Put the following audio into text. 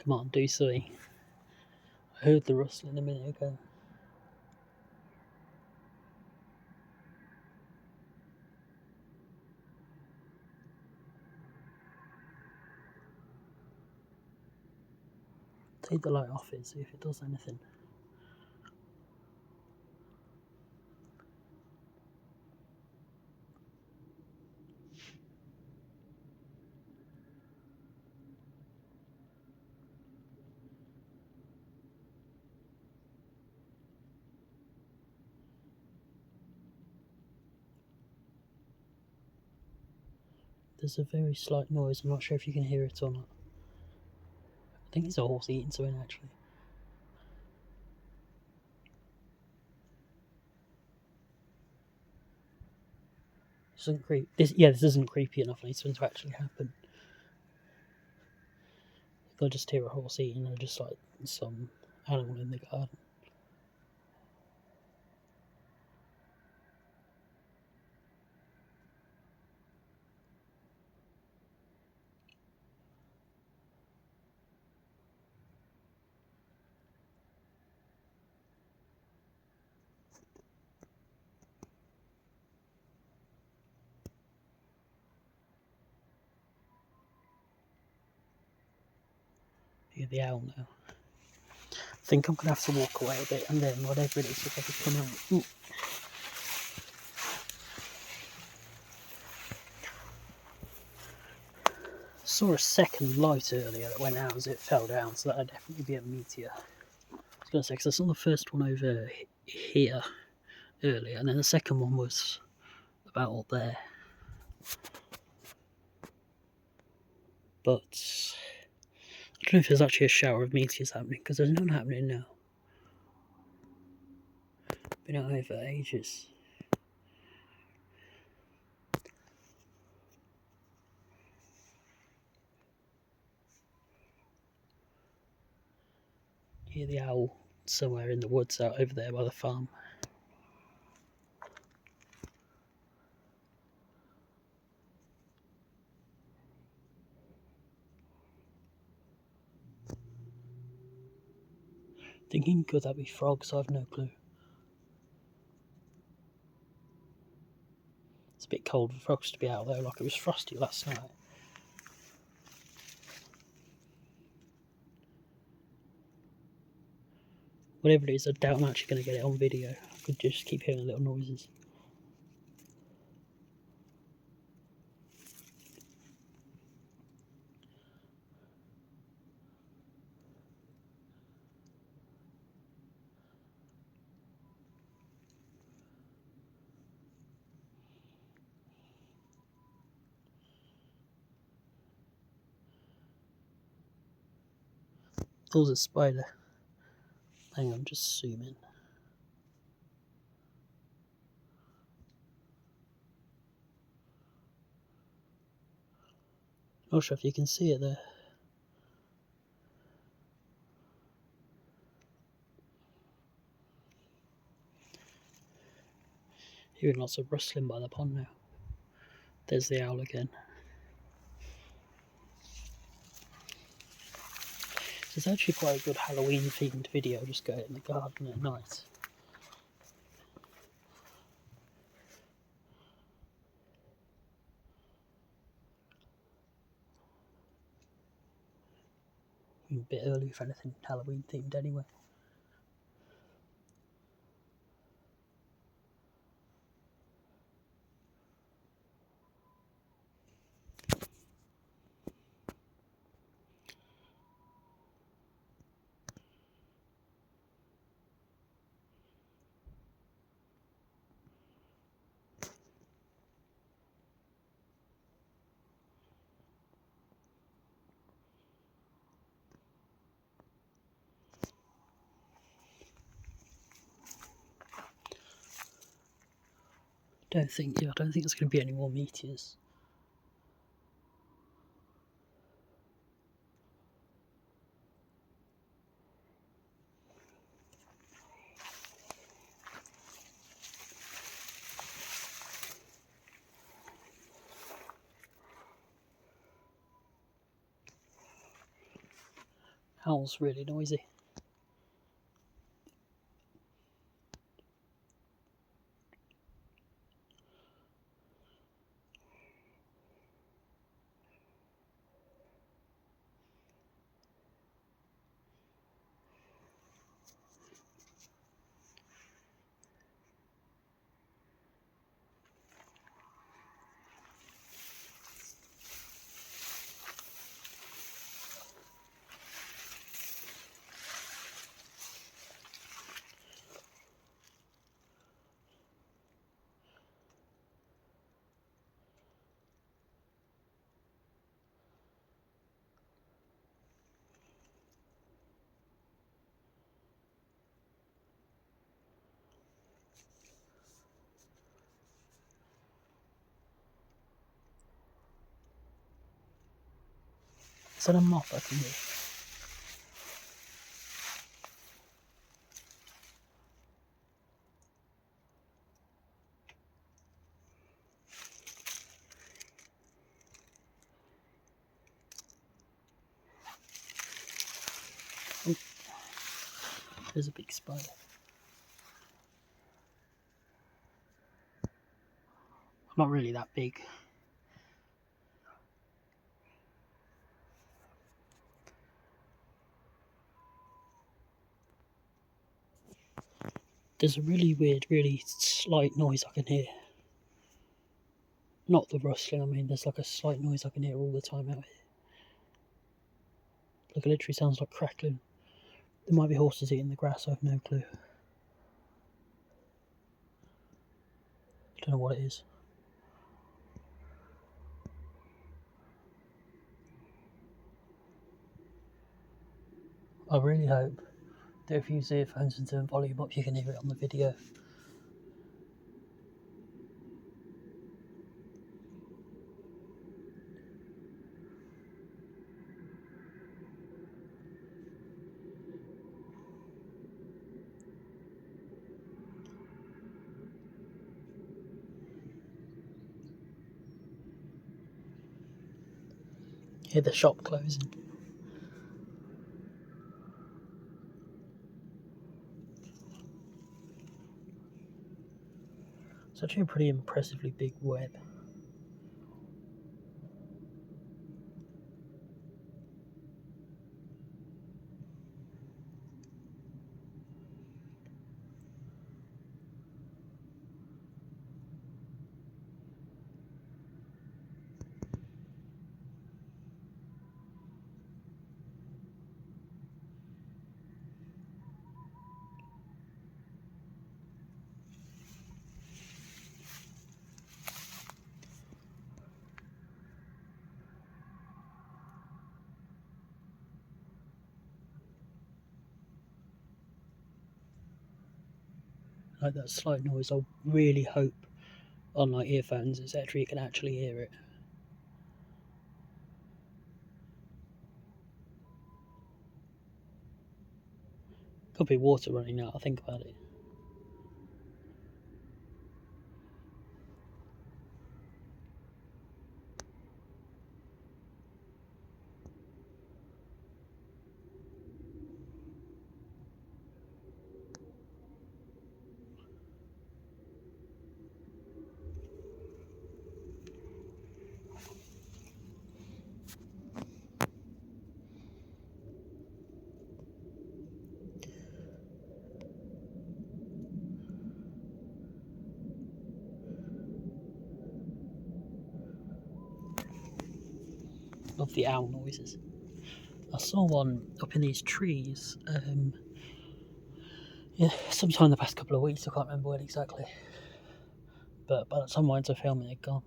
Come on, do something. I heard the rustling a minute ago. Take the light off it, see if it does anything. There's a very slight noise, I'm not sure if you can hear it or not. I think it's a horse eating something actually. This isn't creepy. This isn't creepy enough. I need something to actually happen. They'll just hear a horse eating or just like some animal in the garden. Hear the owl now. I think I'm gonna have to walk away a bit and then whatever it is will probably come out. Ooh. Saw a second light earlier that went out as it fell down, so that'd definitely be a meteor. I was gonna say, because I saw the first one over here earlier, and then the second one was about up there. But I don't know if there's actually a shower of meteors happening, because there's none happening now. Been out here for ages. Hear the owl somewhere in the woods out over there by the farm. Thinking, could that be frogs? I've no clue. It's a bit cold for frogs to be out there, like it was frosty last night. Whatever it is, I doubt I'm actually going to get it on video. I could just keep hearing little noises. There's a spider. Hang on, just zoom in. Not sure if you can see it there. Hearing lots of rustling by the pond now. There's the owl again. It's actually quite a good Halloween themed video, just go in the garden at night. A bit early for anything Halloween themed anyway. I don't think there's going to be any more meteors. owl's really noisy. Is that a moth I can hear? Oh, there's a big spider. Not really that big. There's a really weird, really slight noise I can hear. Not the rustling, I mean, there's like a slight noise I can hear all the time out here. Like, it literally sounds like crackling. There might be horses eating the grass, I have no clue. I don't know what it is. I really hope that if you use earphones and turn volume up, you can hear it on the video. Hear the shop closing. It's actually a pretty impressively big web. Like that slight noise, I really hope on like earphones, etc., you can actually hear it. Could be water running out, I think about it. Of the owl noises. I saw one up in these trees, sometime in the past couple of weeks, I can't remember when exactly. But by the time I went to film it, had gone.